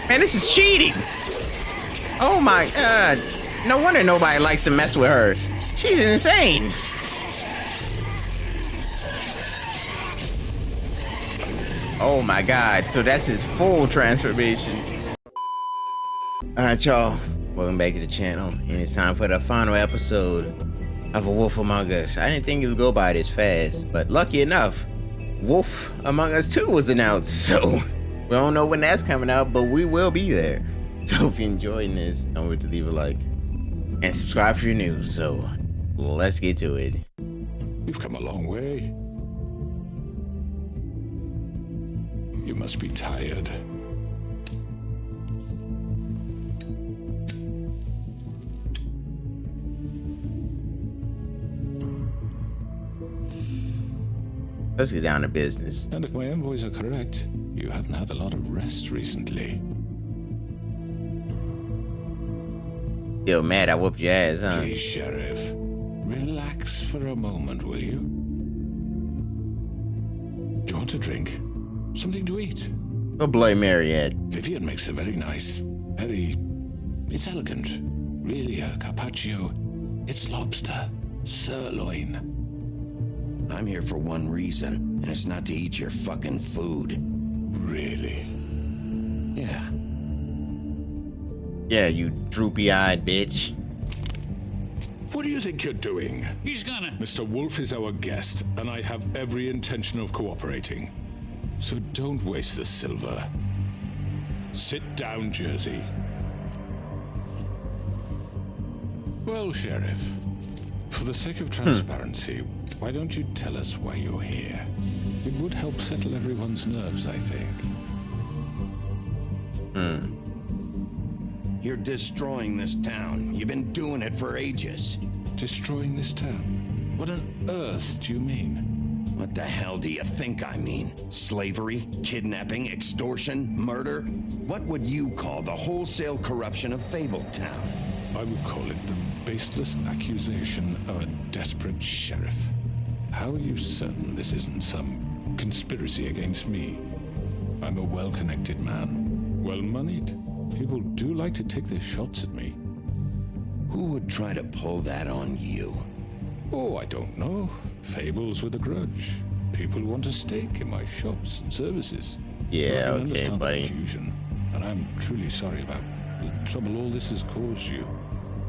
Man, this is cheating. Oh my God. No wonder nobody likes to mess with her. She's insane. Oh my God. So that's his full transformation. All right, y'all. Welcome back to the channel. And it's time for the final episode of A Wolf Among Us. I didn't think it would go by this fast, but lucky enough, Wolf Among Us 2 was announced. So we don't know when that's coming out, but we will be there. So if you're enjoying this, don't forget to leave a like and subscribe if you're new. So let's get to it. We've come a long way. You must be tired. Let's get down to business. And if my envoys are correct, you haven't had a lot of rest recently. Still mad I whooped your ass, huh? Please, Sheriff. Relax for a moment, will you? Do you want a drink? Something to eat? Go blame Mary at. Vivian makes a very nice, it's elegant. Really a carpaccio. It's lobster. Sirloin. I'm here for one reason, and it's not to eat your fucking food. Really? Yeah. Yeah, you droopy-eyed bitch. What do you think you're doing? He's gonna... Mr. Wolf is our guest, and I have every intention of cooperating. So don't waste the silver. Sit down, Jersey. Well, Sheriff, for the sake of transparency, why don't you tell us why you're here? It would help settle everyone's nerves, I think. You're destroying this town. You've been doing it for ages. Destroying this town? What on earth do you mean? What the hell do you think I mean? Slavery, kidnapping, extortion, murder? What would you call the wholesale corruption of Fabletown? I would call it the baseless accusation of a desperate sheriff. How are you certain this isn't some conspiracy against me? I'm a well-connected man, well-moneyed. People do like to take their shots at me. Who would try to pull that on you? Oh, I don't know. Fables with a grudge. People who want a stake in my shops and services. Yeah, I can okay, understand the buddy. confusion, and I'm truly sorry about the trouble all this has caused you.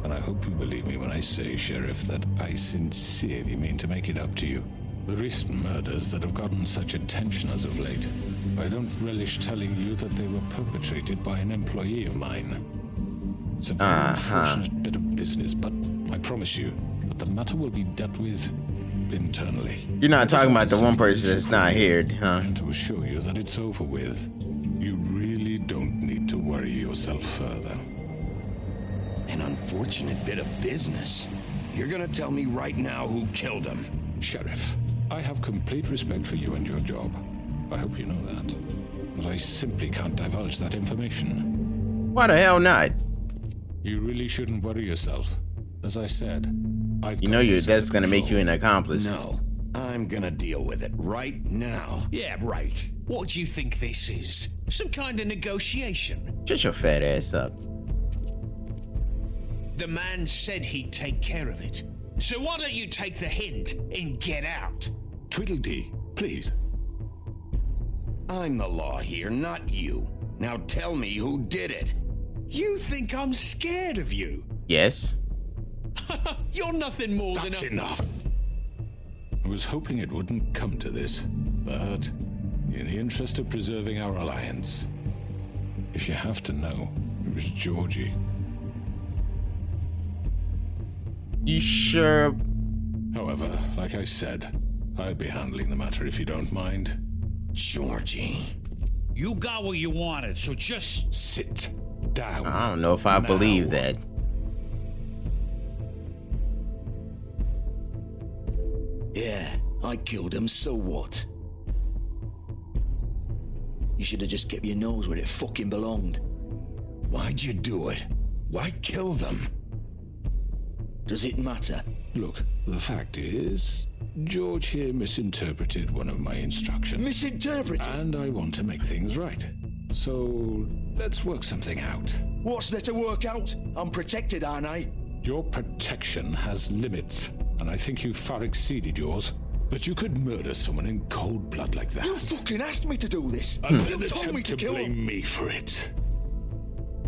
And I hope you believe me when I say, Sheriff, that I sincerely mean to make it up to you. The recent murders that have gotten such attention as of late, I don't relish telling you that they were perpetrated by an employee of mine. It's a very unfortunate bit of business, but I promise you that the matter will be dealt with internally. You're not talking about the one person that's not here, huh? And to assure you that it's over with, you really don't need to worry yourself further. An unfortunate bit of business. You're gonna tell me right now who killed him. Sheriff, I have complete respect for you and your job. I hope you know that. But I simply can't divulge that information. Why the hell not? You really shouldn't worry yourself. As I said, You know that's gonna make you an accomplice. No, I'm gonna deal with it right now. Yeah, right. What do you think this is? Some kind of negotiation? Shut your fat ass up. The man said he'd take care of it. So why don't you take the hint and get out? Tweedledee, please. I'm the law here, not you. Now tell me who did it. You think I'm scared of you? Yes. You're nothing more That's than enough. I was hoping it wouldn't come to this, but in the interest of preserving our alliance, if you have to know, it was Georgie. You sure? However, like I said, I'll be handling the matter if you don't mind. Georgie. You got what you wanted, so just... Sit down. I don't know if I now. believe that. Yeah, I killed him, so what? You should have just kept your nose where it fucking belonged. Why'd you do it? Why kill them? Does it matter? Look, the fact is, George here misinterpreted one of my instructions. Misinterpreted? And I want to make things right. So, let's work something out. What's there to work out? I'm protected, aren't I? Your protection has limits, and I think you've far exceeded yours. But you could murder someone in cold blood like that. You fucking asked me to do this. And You then told me attempt to to kill blame him. me for it.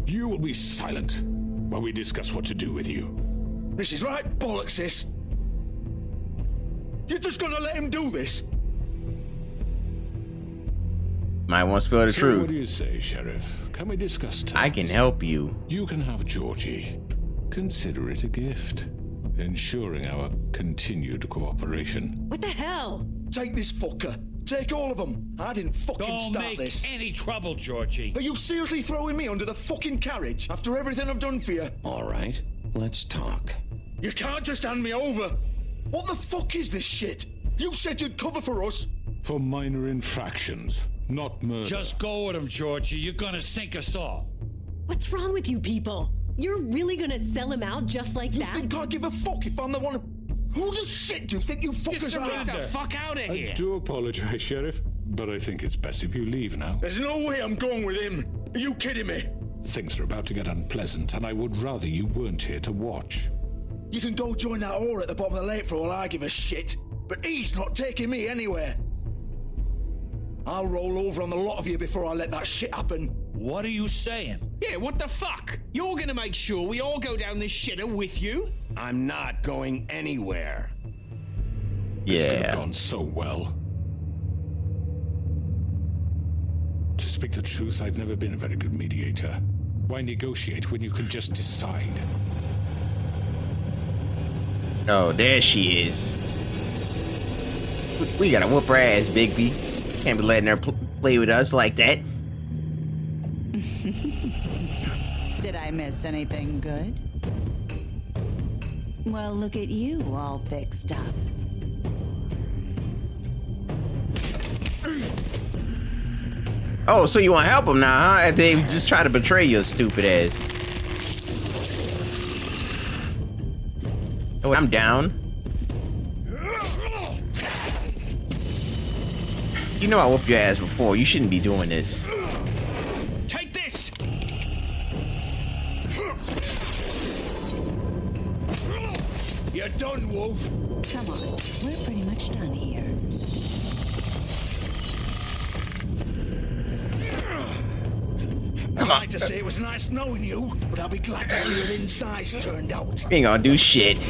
You will be silent while we discuss what to do with you. This is right bollocks, this. You're just gonna let him do this? Might want to spill the So truth. what do you say, Sheriff? Can we discuss terms? I can help you. You can have Georgie. Consider it a gift, ensuring our continued cooperation. What the hell? Take this fucker. Take all of them. I didn't fucking Don't start make this. any trouble, Georgie. Are you seriously throwing me under the fucking carriage after everything I've done for you? All right, let's talk. You can't just hand me over. What the fuck is this shit? You said you'd cover for us. For minor infractions, not murder. Just go with him, Georgie. You're gonna sink us all. What's wrong with you people? You're really gonna sell him out just like You that? think I give a fuck if I'm the one? Who the shit do you think you fuckers are? Get the fuck out of I here. do apologize, Sheriff, but I think it's best if you leave now. There's no way I'm going with him. Are you kidding me? Things are about to get unpleasant, and I would rather you weren't here to watch. You can go join that whore at the bottom of the lake for all I give a shit. But he's not taking me anywhere. I'll roll over on the lot of you before I let that shit happen. What are you saying? Yeah, what the fuck? You're gonna make sure we all go down this shitter with you? I'm not going anywhere. This could have Yeah. gone so well. To speak the truth, I've never been a very good mediator. Why negotiate when you can just decide? Oh, there she is. We gotta whoop her ass, Bigby. Can't be letting her play with us like that. Did I miss anything good? Well, look at you, all fixed up. Oh, so you want to help him now, huh? After they just try to betray your stupid ass. Oh, I'm down. You know I whooped your ass before. You shouldn't be doing this. Take this! You're done, Wolf. Come on, we're pretty much done here. I'd like to say it was nice knowing you, but I'll be glad to see your insides turned out. You ain't gonna do shit.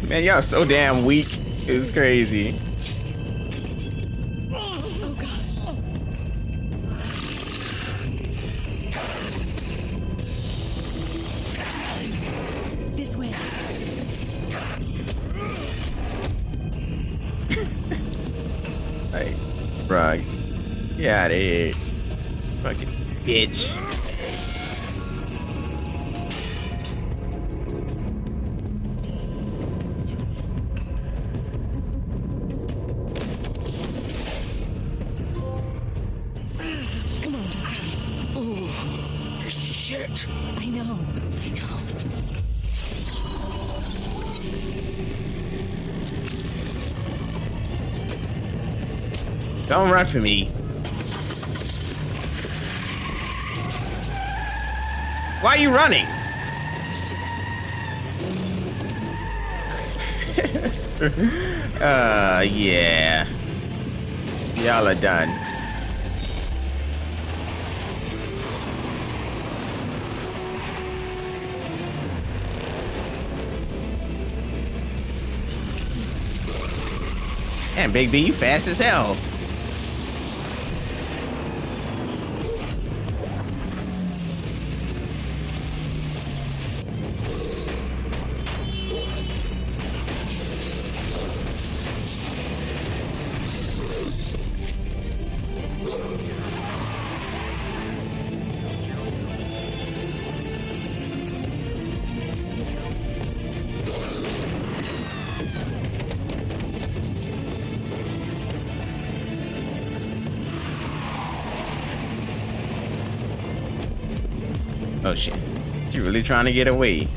Man, y'all so damn weak. It's crazy. Oh god. This way. Hey, bruh. Get out of here. Fucking bitch. Come on, Georgie. Shit. I know. I know. Don't run for me. Why are you running? Yeah. Y'all are done. Man, Big B, you fast as hell. Oh shit. You really trying to get away?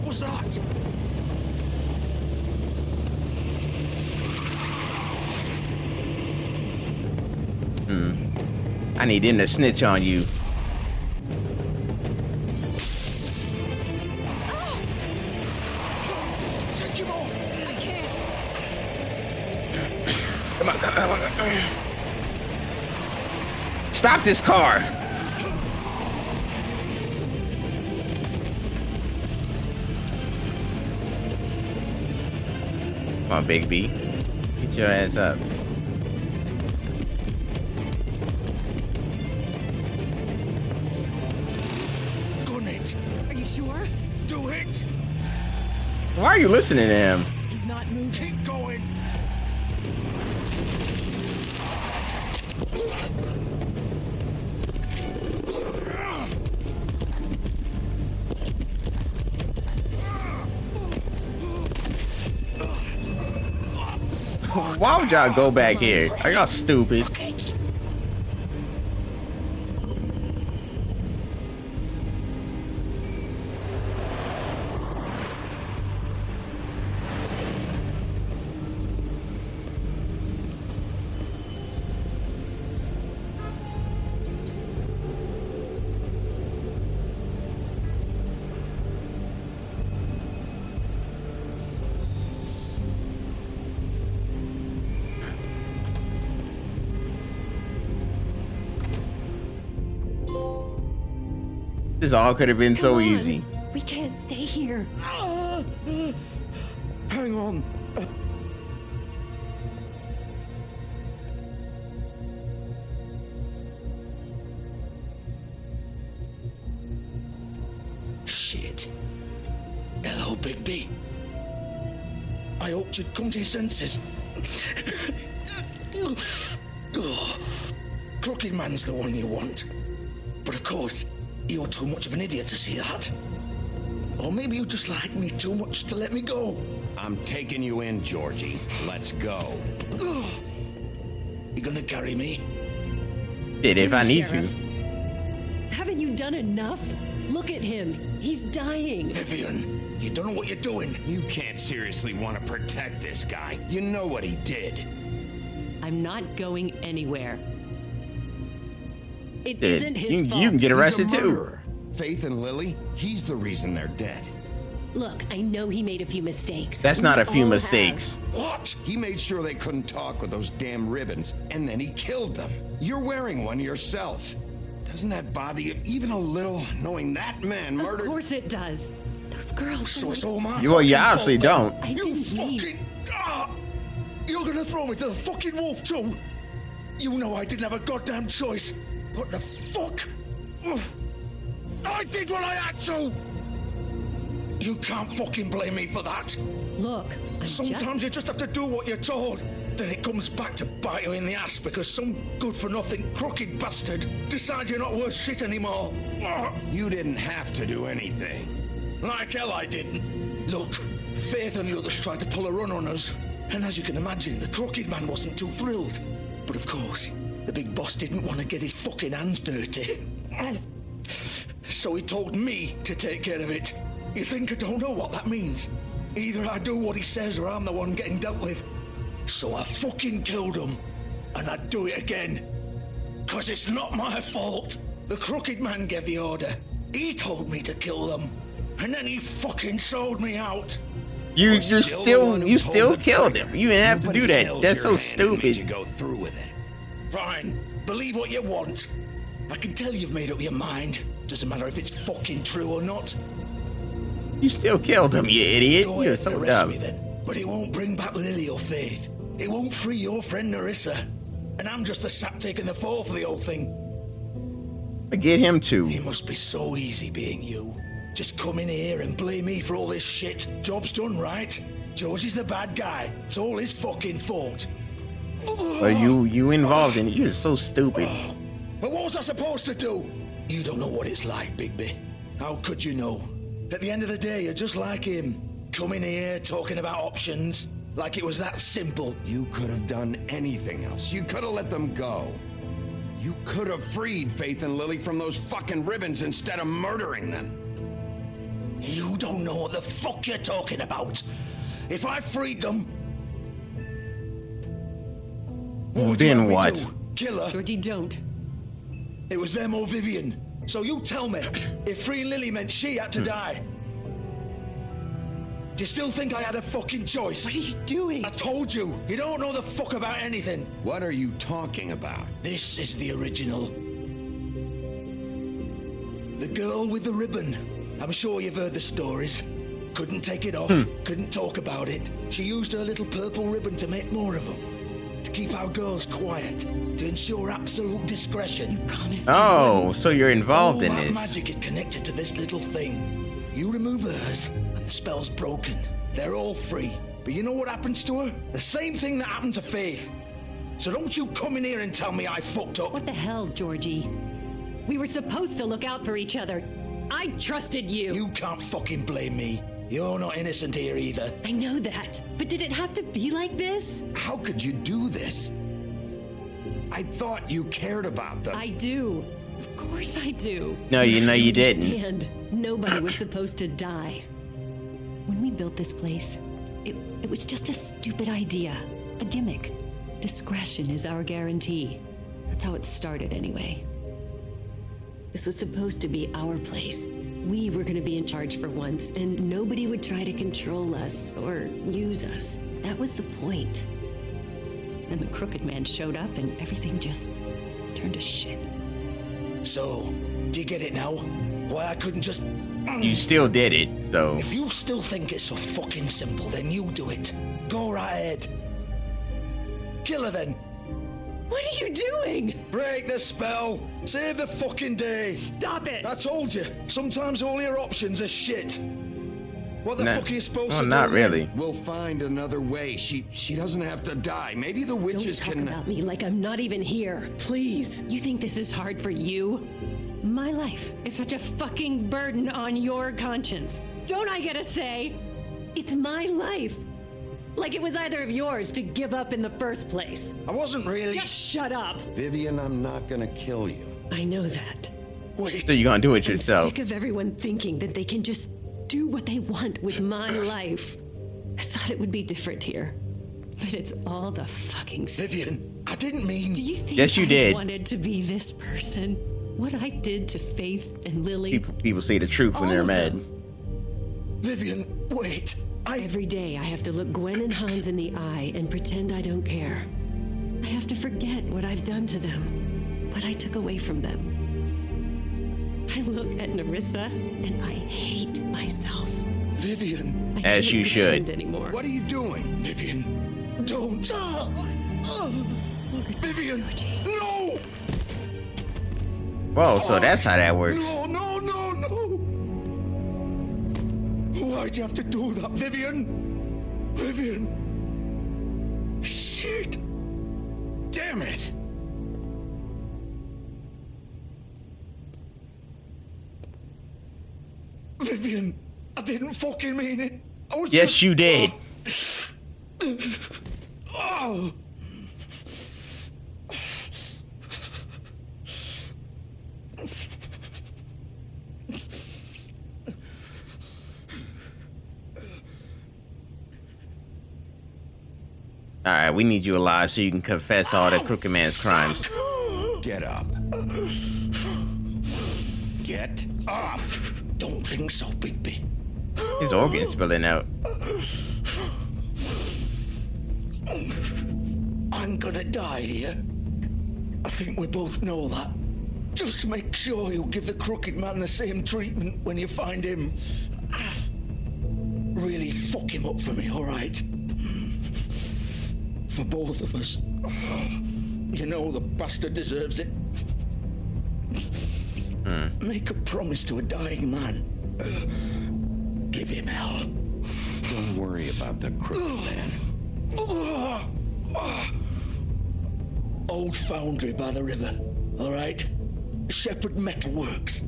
was that? I need him to snitch on you. Take him off! I can't. Come on, come on. Stop this car! Come on, Bigby. Get your ass up. Are you sure? Do it! Why are you listening to him? He's not moving. Keep going! Why would y'all go back here? Are y'all stupid? This all could have been so Come on. easy. We can't stay here. Hang on. Shit. Hello, Bigby. I hoped you'd come to your senses. Crooked Man's the one you want. But of course, you're too much of an idiot to see that. Or maybe you just like me too much to let me go. I'm taking you in, Georgie. Let's go. You gonna carry me? Shit, if I need to. Haven't you done enough? Look at him. He's dying. Vivian, you don't know what you're doing. You can't seriously want to protect this guy. You know what he did. I'm not going anywhere. It Shit, isn't his fault. you can get He's a arrested too. murderer. Faith and Lily, he's the reason they're dead. Look, I know he made a few mistakes. That's We not a few all mistakes. What? He made sure they couldn't talk with those damn ribbons, and then he killed them. You're wearing one yourself. Doesn't that bother you even a little, knowing that man have. murdered? Of course it does. Those girls. So were it's like- all my You fucking obviously fault then. don't. I You didn't mean. fucking... You're gonna throw me to the fucking wolf too? You know I didn't have a goddamn choice. What the fuck? Ugh. I did what I had to! You can't fucking blame me for that. Look, I'm Sometimes you just have to do what you're told. Then it comes back to bite you in the ass because some good-for-nothing crooked bastard decides you're not worth shit anymore. Ugh. You didn't have to do anything. Like hell I didn't. Look, Faith and the others tried to pull a run on us. And as you can imagine, the Crooked Man wasn't too thrilled. But of course, the big boss didn't want to get his fucking hands dirty. So he told me to take care of it. You think I don't know what that means? Either I do what he says or I'm the one getting dealt with. So I fucking killed him. And I'd do it again. 'Cause it's not my fault. The Crooked Man gave the order. He told me to kill them. And then he fucking sold me out. You the still one who pulled the killed trigger. him. You didn't have to Nobody do that. held That's your so hand and made stupid. You go through with it. Fine. Believe what you want. I can tell you've made up your mind. Doesn't matter if it's fucking true or not. You still killed him, you idiot. Go You're ahead so and arrest dumb. me then. But it won't bring back Lily or Faith. It won't free your friend Narissa. And I'm just the sap taking the fall for the whole thing. Get him too. It must be so easy being you. Just come in here and blame me for all this shit. Job's done, right? George is the bad guy. It's all his fucking fault. Are you involved in it? You're so stupid. But what was I supposed to do? You don't know what it's like, Bigby. How could you know? At the end of the day, you're just like him. Coming here, talking about options. Like it was that simple. You could have done anything else. You could have let them go. You could have freed Faith and Lily from those fucking ribbons instead of murdering them. You don't know what the fuck you're talking about. If I freed them... would you Then have me what? do? Kill her? Georgie, don't. It was them or Vivian. So you tell me, if freeing Lily meant she had to die, do you still think I had a fucking choice? What are you doing? I told you, you don't know the fuck about anything. What are you talking about? This is the original. The girl with the ribbon. I'm sure you've heard the stories. Couldn't take it off, couldn't talk about it. She used her little purple ribbon to make more of them. To keep our girls quiet, to ensure absolute discretion. Promise. Oh, so you're involved in All that this. magic is connected to this little thing. You remove hers, and the spell's broken. They're all free. But you know what happens to her? The same thing that happened to Faith. So don't you come in here and tell me I fucked up. What the hell, Georgie? We were supposed to look out for each other. I trusted you. You can't fucking blame me. You're not innocent here either. I know that. But did it have to be like this? How could you do this? I thought you cared about them. I do. Of course I do. No, you didn't. Understand, nobody was supposed to die. When we built this place, it was just a stupid idea. A gimmick. Discretion is our guarantee. That's how it started anyway. This was supposed to be our place. We were going to be in charge for once, and nobody would try to control us or use us. That was the point. Then the crooked man showed up, and everything just turned to shit. So, do you get it now? Why I couldn't just... You still did it, so. If you still think it's so fucking simple, then you do it. Go right ahead. Kill her then. What are you doing? Break the spell. Save the fucking day. Stop it! I told you, sometimes all your options are shit. What the fuck are you supposed to do? Not then? really. We'll find another way. She doesn't have to die. Maybe the witches Don't talk can... about me like I'm not even here. Please. You think this is hard for you? My life is such a fucking burden on your conscience. Don't I get a say? It's my life. Like it was either of yours to give up in the first place. I wasn't really... Just shut up. Vivian, I'm not gonna kill you. I know that. Wait. So you're gonna do it I'm yourself. sick of everyone thinking that they can just do what they want with my life. I thought it would be different here. But it's all the fucking same. Vivian, I didn't mean... Do you think Yes, you I did. wanted to be this person? What I did to Faith and Lily? People say the truth when they're All of mad. them. Vivian, wait. Every day I have to look Gwen and Hans in the eye and pretend I don't care. I have to forget what I've done to them, what I took away from them. I look at Narissa and I hate myself. Vivian. I As can't you should. pretend anymore. What are you doing? Vivian, don't. Vivian, no! Whoa, so that's how that works. No, no, no, no! Why'd you have to do that, Vivian? Vivian! Shit! Damn it! Vivian, I didn't fucking mean it. I was Yes, just... you did. Oh. All right, we need you alive so you can confess all the crooked man's crimes. Get up. Get up! Don't think so, Bigby. His organs spilling out. I'm gonna die here. I think we both know that. Just make sure you give the crooked man the same treatment when you find him. Really fuck him up for me, alright? For both of us. You know the bastard deserves it. Make a promise to a dying man. Give him hell. Don't worry about the crooked man. Old foundry by the river, alright? Shepherd Metalworks.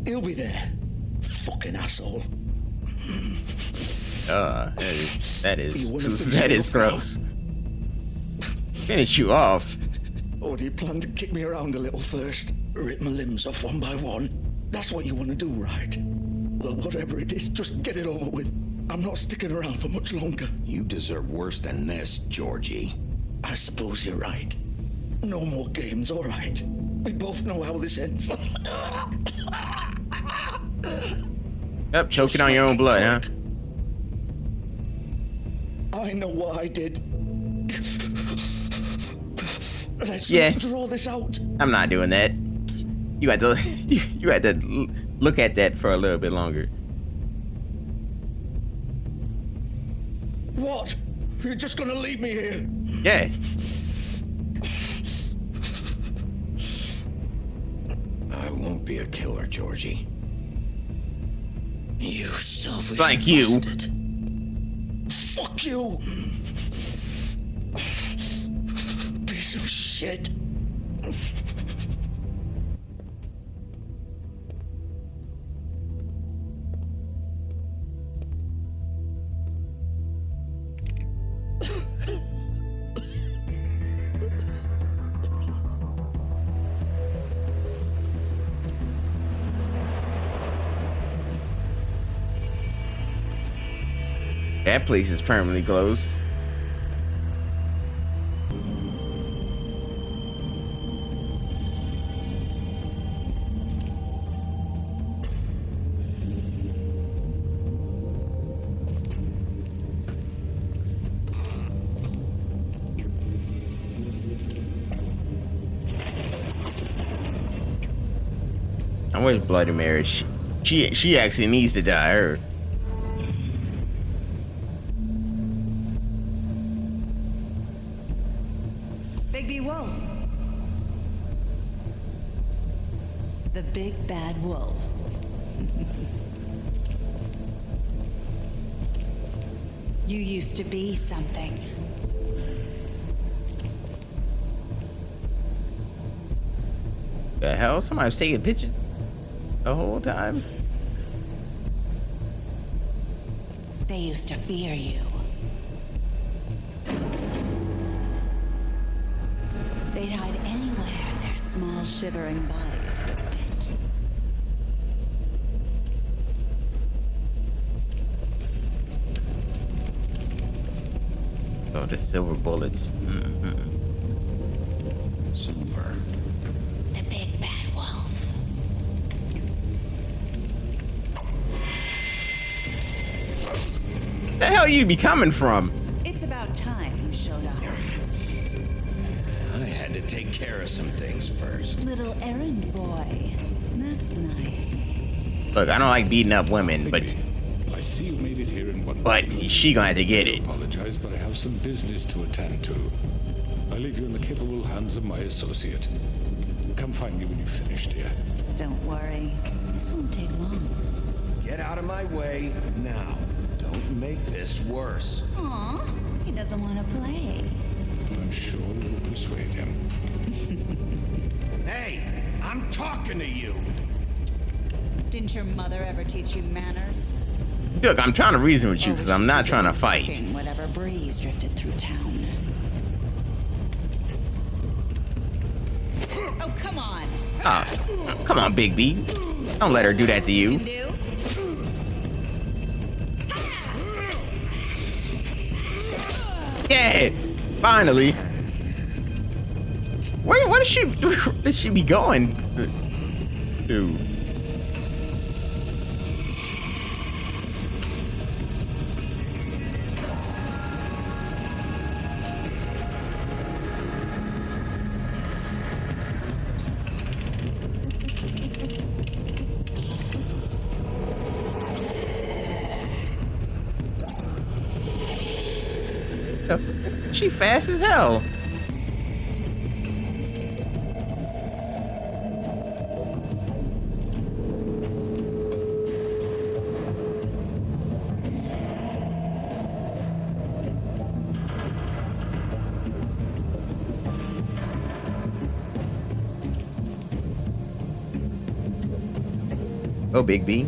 He'll be there. Fucking asshole. That is gross. Finish you off. Or do you plan to kick me around a little first? Rip my limbs off one by one? That's what you want to do, right? Well, whatever it is, just get it over with. I'm not sticking around for much longer. You deserve worse than this, Georgie. I suppose you're right. No more games, all right. We both know how this ends. Yep, choking on your own blood, huh? I know what I did. Let's Yeah. draw this out. I'm not doing that. You had to you had to look at that for a little bit longer. What? You're just gonna leave me here? Yeah. I won't be a killer, Georgie. You selfish Like you. bastard. Fuck you! Piece of shit. That place is permanently closed. And where's Bloody Mary? She actually needs to die. Her. Bigby Wolf. The big bad wolf. You used to be something. The hell? Somebody was taking pictures the whole time? They used to fear you. They'd hide anywhere their small shivering bodies would fit. Oh, the silver bullets. Silver. The big bad wolf. The hell you be coming from? It's about time you showed up. I had to take care of some things first. Little errand boy. That's nice. Look, I don't like beating up women, but I see you made it here in one she gonna have to get it. Apologize, but I have some business to attend to. I leave you in the capable hands of my associate. Come find me when you've finished here. Don't worry. This won't take long. Get out of my way now. Don't make this worse. Aw, he doesn't want to play. I'm sure it will persuade him. Hey, I'm talking to you. Didn't your mother ever teach you manners? Look, I'm trying to reason with you because I'm not trying to fight. Whatever breeze drifted through town. Oh, come on. Come on, Bigby. Don't let her do that to you. Can do? Yeah, finally. Where does she be going? To? She fast as hell. Oh, Bigby.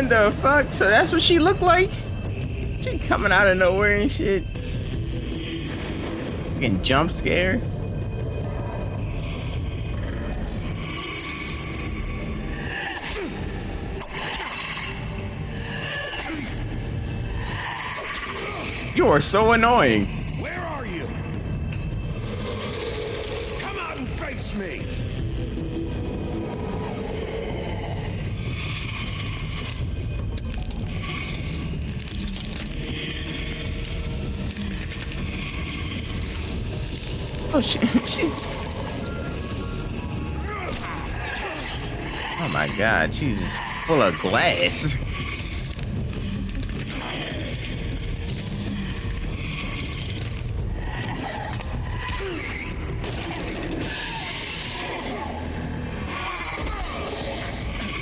The fuck? So that's what she looked like? She coming out of nowhere and shit. Fucking jump scare. You are so annoying. Where are you? Come out and face me! Oh, she's... Oh my god, she's just full of glass.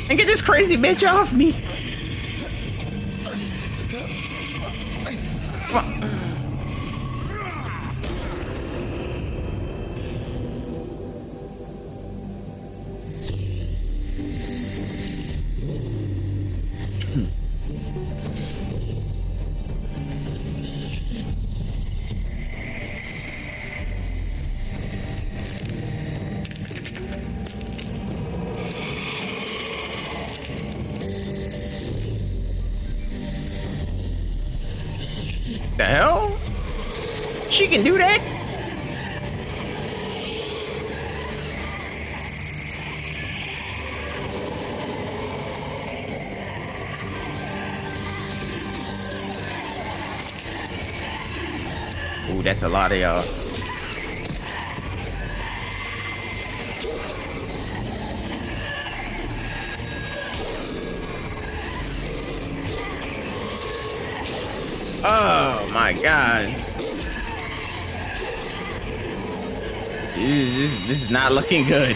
And get this crazy bitch off me. The hell? She can do that? Ooh, that's a lot of y'all. Oh my god. This is not looking good.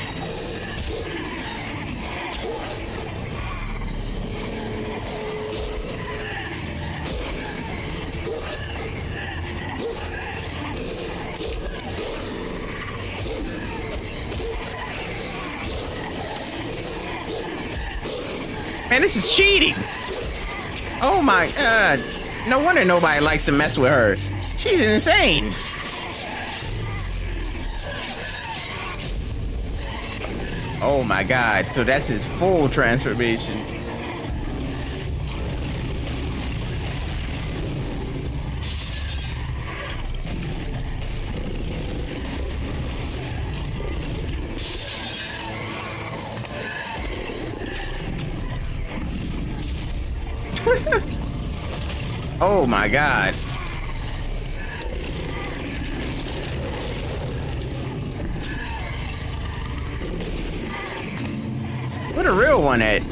Man, this is cheating. Oh my god. No wonder nobody likes to mess with her. She's insane. Oh my god, so that's his full transformation. Oh my god. Where the real one at?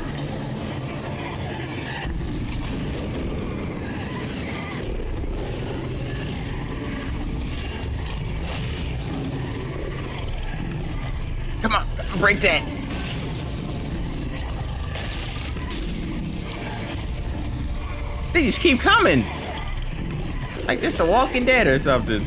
Come on, break that. They just keep coming. Like this The Walking Dead or something.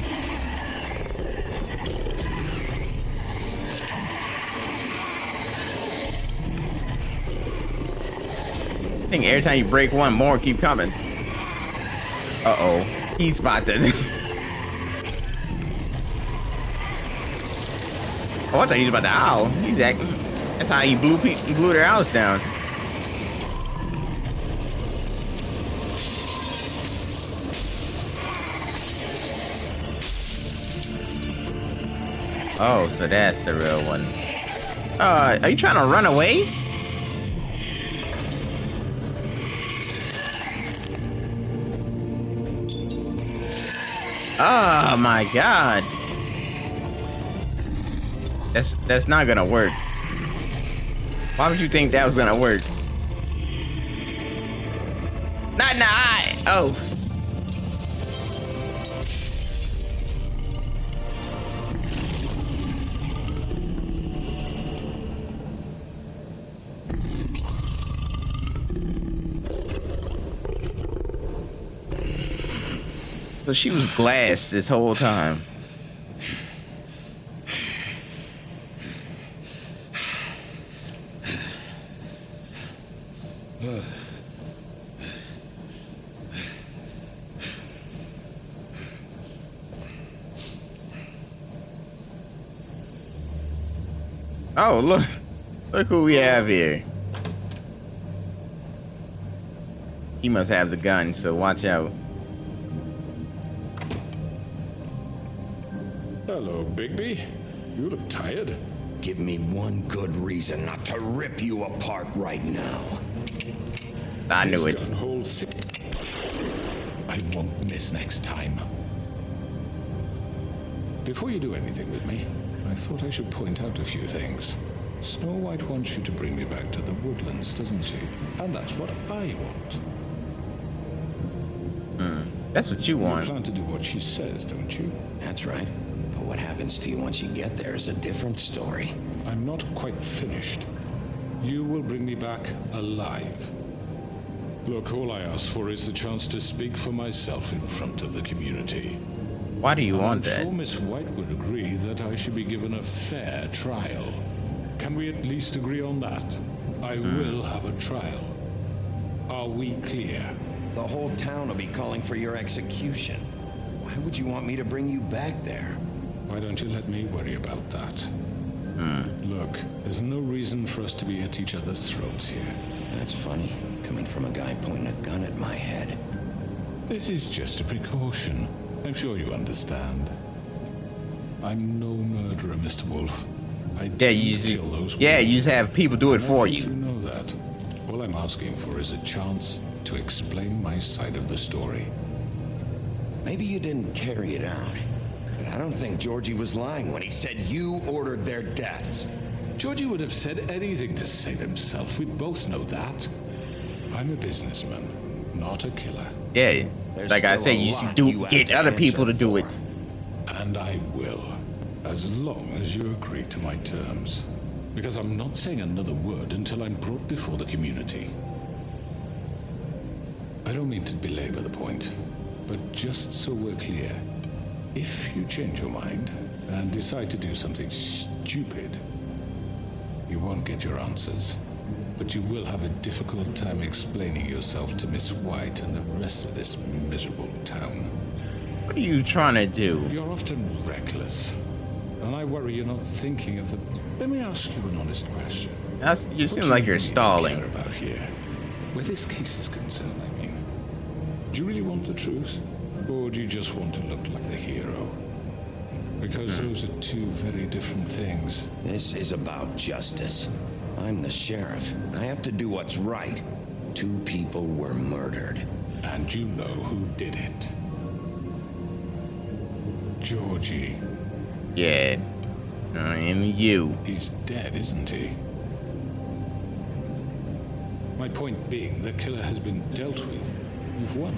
I think every time you break one, more keep coming. Uh-oh. He's about to... Oh, I thought he was about to owl. He's acting... That's how he blew their house down. Oh, so that's the real one. Are you trying to run away? Oh my god. That's not gonna work. Why would you think that was gonna work? Not in the eye. Oh. So she was glass this whole time. Oh, look who we have here. He must have the gun, so watch out. Hello, Bigby. You look tired. Give me one good reason not to rip you apart right now. I knew it. This gun holds I won't miss next time. Before you do anything with me, I thought I should point out a few things. Snow White wants you to bring me back to the woodlands, doesn't she? And that's what I want. That's what you You want. plan to do what she says, don't you? That's right. But what happens to you once you get there is a different story. I'm not quite finished. You will bring me back alive. Look, all I ask for is the chance to speak for myself in front of the community. Why do you want I'm that? sure Miss White would agree that I should be given a fair trial. Can we at least agree on that? I will have a trial. Are we clear? The whole town will be calling for your execution. Why would you want me to bring you back there? Why don't you let me worry about that? Look, there's no reason for us to be at each other's throats here. That's funny, coming from a guy pointing a gun at my head. This is just a precaution. I'm sure you understand. I'm no murderer, Mr. Wolf. I Yeah, didn't kill those you women. just have people do it for You you. know that. All I'm asking for is a chance to explain my side of the story. Maybe you didn't carry it out, but I don't think Georgie was lying when he said you ordered their deaths. Georgie would have said anything to save himself. We both know that. I'm a businessman, not a killer. Yeah, There's like I still said, a you lot should you have get to other answer people to do it. for. And I will, as long as you agree to my terms. Because I'm not saying another word until I'm brought before the community. I don't mean to belabor the point, but just so we're clear, if you change your mind and decide to do something stupid, you won't get your answers. But you will have a difficult time explaining yourself to Miss White and the rest of this miserable town. What are you trying to do? You're often reckless, and I worry you're not thinking of the... Let me ask you an honest question. You What seem do like you you're really stalling. care about here? Where this case is concerned, I mean. Do you really want the truth? Or do you just want to look like the hero? Because those are two very different things. This is about justice. I'm the sheriff. I have to do what's right. 2 people were murdered. And you know who did it. Georgie. Yeah. And you. He's dead, isn't he? My point being, the killer has been dealt with. You've won.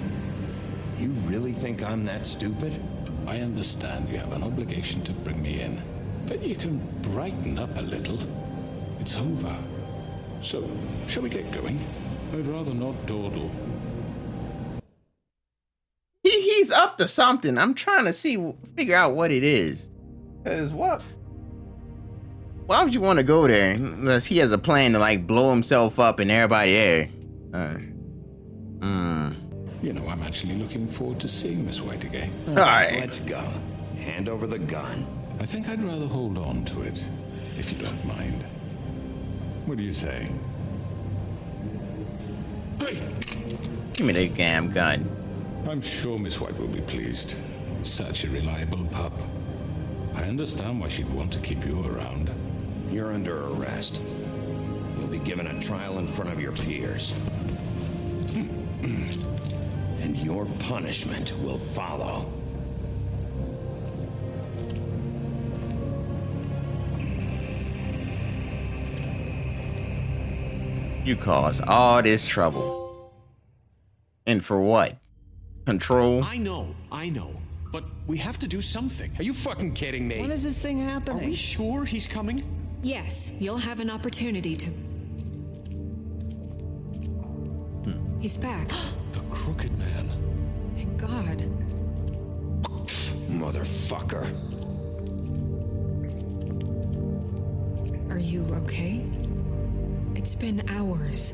You really think I'm that stupid? I understand you have an obligation to bring me in, but you can brighten up a little. It's over. So, shall we get going? I'd rather not dawdle. He's up to something. I'm trying to figure out what it is. Cause what? Why would you want to go there unless he has a plan to like blow himself up and everybody there? You know, I'm actually looking forward to seeing Miss White again. All right. Let's go. Hand over the gun. I think I'd rather hold on to it, if you don't mind. What do you say? Hey! Give me the damn gun. I'm sure Miss White will be pleased. Such a reliable pup. I understand why she'd want to keep you around. You're under arrest. You'll be given a trial in front of your peers. And your punishment will follow. You caused all this trouble. And for what? Control? I know. But we have to do something. Are you fucking kidding me? When is this thing Are happening? we sure he's coming? Yes, you'll have an opportunity to... He's back. The Crooked Man. Thank God. Motherfucker. Are you okay? It's been hours.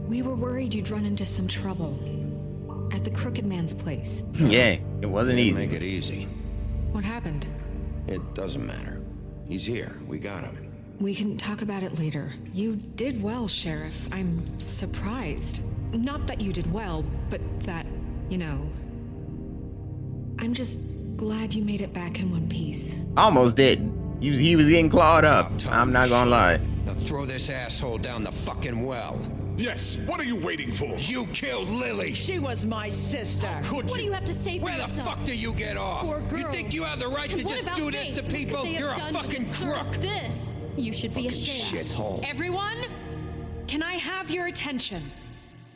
We were worried you'd run into some trouble. At the Crooked Man's place. Yeah, it wasn't Make easy. it easy. What happened? It doesn't matter. He's here. We got him. We can talk about it later. You did well, Sheriff. I'm surprised. Not that you did well, but that, you know... I'm just glad you made it back in one piece. Almost didn't. He was getting clawed up. I'm not gonna lie. Now throw this asshole down the fucking well. Yes, what are you waiting for? You killed Lily. She was my sister. What do you have to say for Where the yourself? fuck do you get off? Poor You girls. think you have the right And to what just about do this to Faith? What people? could they have You're a done to fucking deserve crook. This. You should be ashamed. Shithole. Everyone, can I have your attention?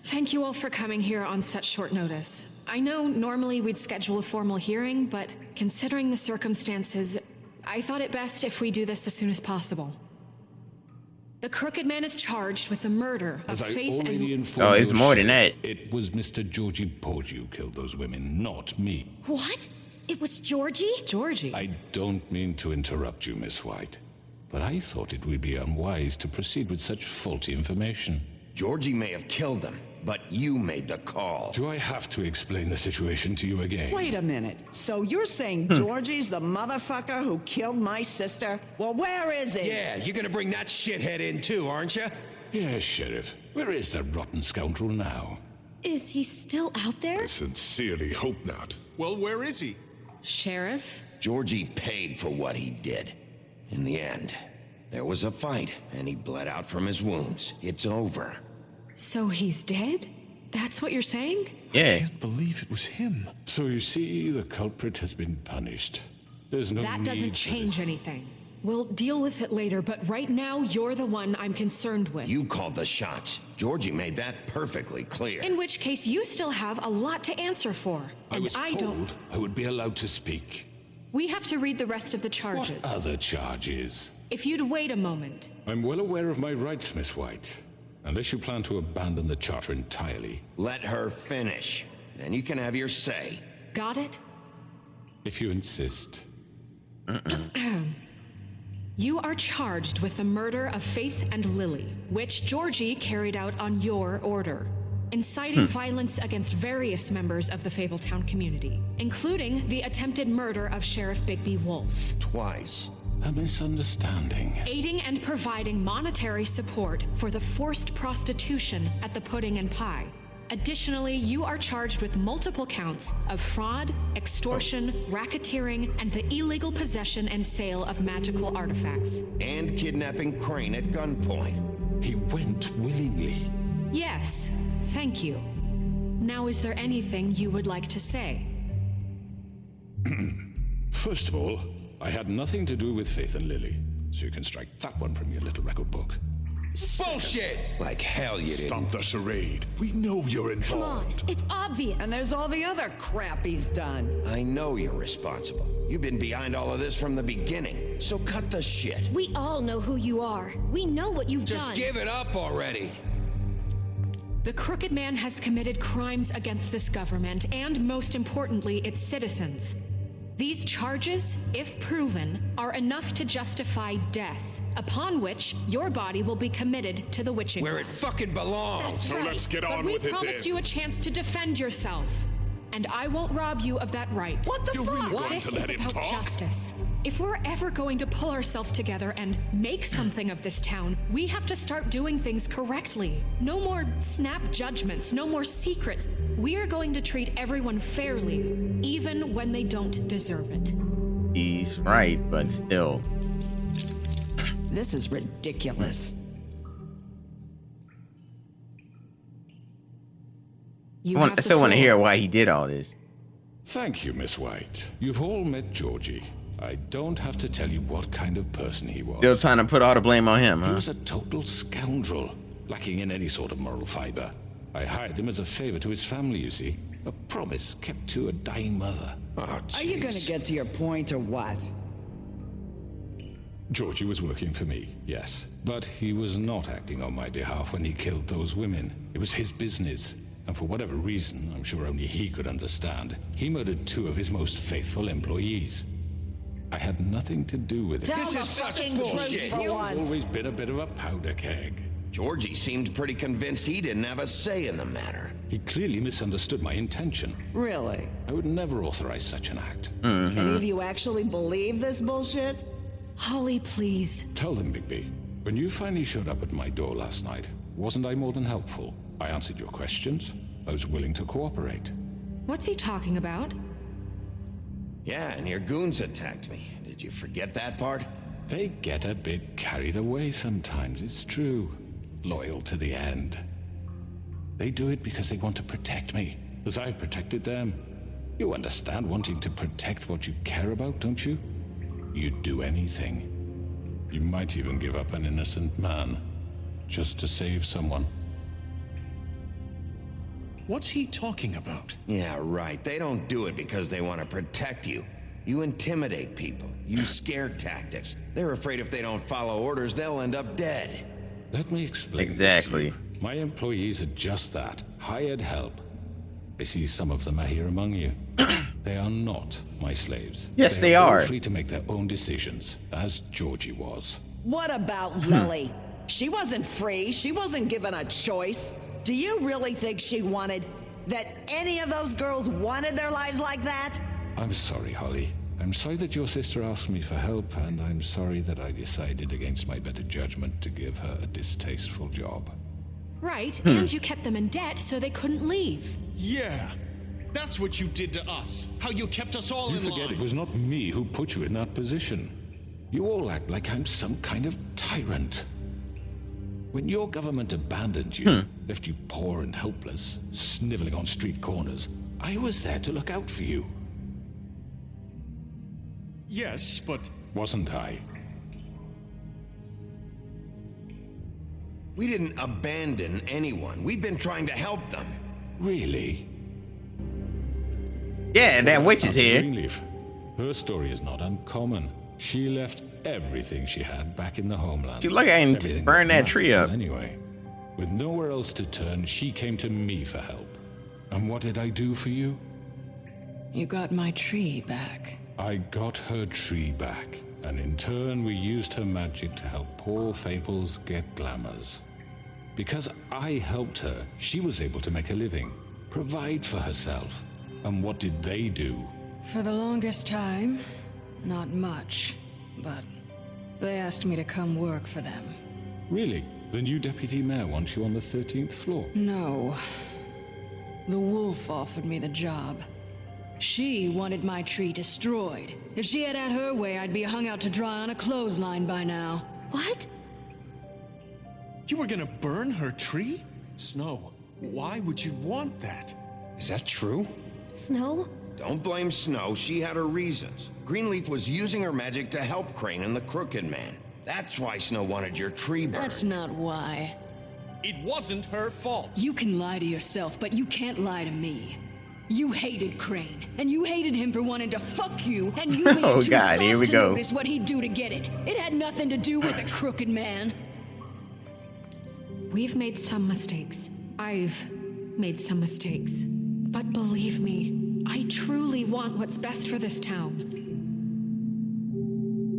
Thank you all for coming here on such short notice. I know normally we'd schedule a formal hearing, but considering the circumstances, I thought it best if we do this as soon as possible. The Crooked Man is charged with the murder of As I Faith already and... informed Oh, it's your more than sheriff, that. It was Mr. Georgie Porge who killed those women, not me. What? It was Georgie? Georgie. I don't mean to interrupt you, Miss White, but I thought it would be unwise to proceed with such faulty information. Georgie may have killed them, but you made the call. Do I have to explain the situation to you again? Wait a minute. So you're saying Georgie's the motherfucker who killed my sister? Well, where is he? Yeah, you're gonna bring that shithead in too, aren't you? Yes, Sheriff. Where is that rotten scoundrel now? Is he still out there? Sincerely hope not. Well, where is he? Sheriff? Georgie paid for what he did. In the end, there was a fight, and he bled out from his wounds. It's over. So he's dead? That's what you're saying? Yeah. Can't believe it was him. So you see, the culprit has been punished. There's no That need doesn't for change this. anything. We'll deal with it later, but right now, you're the one I'm concerned with. You called the shots. Georgie made that perfectly clear. In which case, you still have a lot to answer for. I And was I told don't... I would be allowed to speak. We have to read the rest of the charges. What other charges? If you'd wait a moment. I'm well aware of my rights, Miss White. Unless you plan to abandon the charter entirely. Let her finish. Then you can have your say. Got it? If you insist. You are charged with the murder of Faith and Lily, which Georgie carried out on your order, inciting violence against various members of the Fabletown community, including the attempted murder of Sheriff Bigby Wolf, Twice. A misunderstanding. aiding and providing monetary support for the forced prostitution at the Pudding and Pie. Additionally, you are charged with multiple counts of fraud, extortion, racketeering, and the illegal possession and sale of magical artifacts. And kidnapping Crane at gunpoint. He went willingly. Yes, thank you. Now, is there anything you would like to say? First of all, I had nothing to do with Faith and Lily, so you can strike that one from your little record book. Bullshit! Like hell you didn't. Stop the charade. We know you're Come on, involved. it's obvious. And there's all the other crap he's done. I know you're responsible. You've been behind all of this from the beginning. So cut the shit. We all know who you are. We know what you've Just done. give it up already. The Crooked Man has committed crimes against this government and, most importantly, its citizens. These charges, if proven, are enough to justify death, upon which your body will be committed to the witching Where it ground. fucking belongs. That's So right. let's get But on we with it promised then. you a chance to defend yourself, and I won't rob you of that right. What the You're fuck? really going This to is let him about talk? justice. If we're ever going to pull ourselves together and make something of this town, we have to start doing things correctly. No more snap judgments, no more secrets. We are going to treat everyone fairly, even when they don't deserve it. He's right, but still. This is ridiculous. You I have the still want to floor. hear why he did all this. Thank you, Miss White. You've all met Georgie. I don't have to tell you what kind of person he was. Still trying to put all the blame on him, He huh? was a total scoundrel, lacking in any sort of moral fiber. I hired him as a favor to his family, you see. A promise kept to a dying mother. Oh, Are you gonna jeez. get to your point or what? Georgie was working for me, yes. But he was not acting on my behalf when he killed those women. It was his business. And for whatever reason, I'm sure only he could understand, he murdered 2 of his most faithful employees. I had nothing to do with it. Tell This the is such fucking bullshit. truth for He's once. always been a bit of a powder keg. Georgie seemed pretty convinced he didn't have a say in the matter. He clearly misunderstood my intention. Really? I would never authorize such an act. Any of you actually believe this bullshit? Holly, please. Tell them, Bigby. When you finally showed up at my door last night, wasn't I more than helpful? I answered your questions. I was willing to cooperate. What's he talking about? Yeah, and your goons attacked me. Did you forget that part? They get a bit carried away sometimes, it's true. Loyal to the end. They do it because they want to protect me, as I protected them. You understand wanting to protect what you care about, don't you? You'd do anything. You might even give up an innocent man, just to save someone. What's he talking about? Yeah, right. They don't do it because they want to protect you. You intimidate people. Use scare tactics. They're afraid if they don't follow orders, they'll end up dead. Let me explain. Exactly. This to you. My employees are just that. Hired help. I see some of them are here among you. They are not my slaves. Yes, they are. Free to make their own decisions, as Georgie was. What about Lily? She wasn't free. She wasn't given a choice. Do you really think she wanted that any of those girls wanted their lives like that? I'm sorry, Holly. I'm sorry that your sister asked me for help, and I'm sorry that I decided against my better judgment to give her a distasteful job. Right, and you kept them in debt so they couldn't leave. Yeah. That's what you did to us. How you kept us all You in forget line. it was not me who put you in that position. You all act like I'm some kind of tyrant. When your government abandoned you, left you poor and helpless, sniveling on street corners, I was there to look out for you. Yes, but... Wasn't I? We didn't abandon anyone. We've been trying to help them. Really? Yeah, that witch is here. Greenleaf. Her story is not uncommon. She left everything she had back in the homeland. Dude, look, I ain't Everything burn that but tree nothing up. Anyway, with nowhere else to turn, she came to me for help. And what did I do for you? You got my tree back. I got her tree back, and in turn we used her magic to help poor Fables get glamours. Because I helped her, she was able to make a living, provide for herself. And what did they do? For the longest time, not much, but they asked me to come work for them. Really? The new deputy mayor wants you on the 13th floor? No. The wolf offered me the job. She wanted my tree destroyed. If she had her way, I'd be hung out to dry on a clothesline by now. What? You were gonna burn her tree? Snow, why would you want that? Is that true? Snow? Don't blame Snow. She had her reasons. Greenleaf was using her magic to help Crane and the Crooked Man. That's why Snow wanted your tree burned. That's not why. It wasn't her fault. You can lie to yourself, but you can't lie to me. You hated Crane, and you hated him for wanting to fuck you, and you made Oh, it too God, soft here we to go. notice what he'd do to get it. It had nothing to do with the Crooked Man. We've made some mistakes. I've made some mistakes. But believe me, I truly want what's best for this town.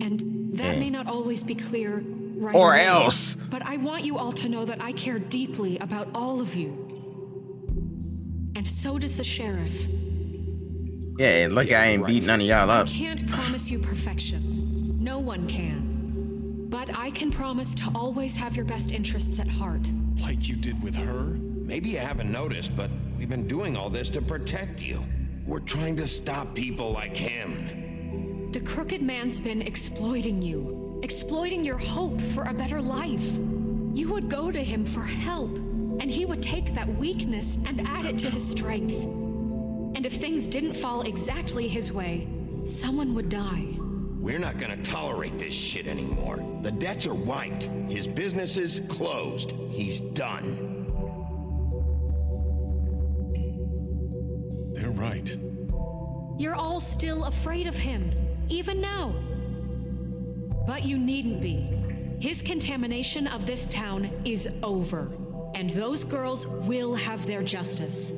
And that may not always be clear right Or away, else. But I want you all to know that I care deeply about all of you. And so does the sheriff. Yeah, look, I ain't beat none of y'all up. I can't promise you perfection. No one can. But I can promise to always have your best interests at heart. Like you did with her? Maybe you haven't noticed, but we've been doing all this to protect you. We're trying to stop people like him. The Crooked Man's been exploiting you. Exploiting your hope for a better life. You would go to him for help, and he would take that weakness and add it to his strength. And if things didn't fall exactly his way, someone would die. We're not gonna tolerate this shit anymore. The debts are wiped. His business is closed. He's done. They're right. You're all still afraid of him, even now. But you needn't be. His contamination of this town is over, and those girls will have their justice.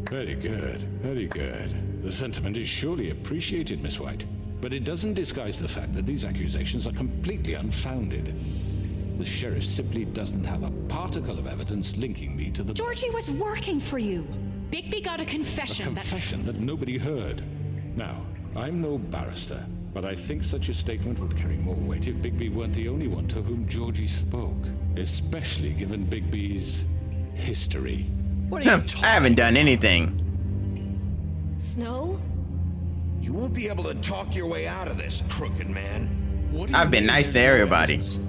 Very good, very good. The sentiment is surely appreciated, Miss White. But it doesn't disguise the fact that these accusations are completely unfounded. The sheriff simply doesn't have a particle of evidence linking me to the... Georgie was working for you. Bigby got a A confession confession that nobody heard. Now, I'm no barrister, but I think such a statement would carry more weight if Bigby weren't the only one to whom Georgie spoke, especially given Bigby's history. What are you talking? I haven't done anything. Snow? You won't be able to talk your way out of this, crooked man. What do you I've been mean nice there's to no everybody. evidence?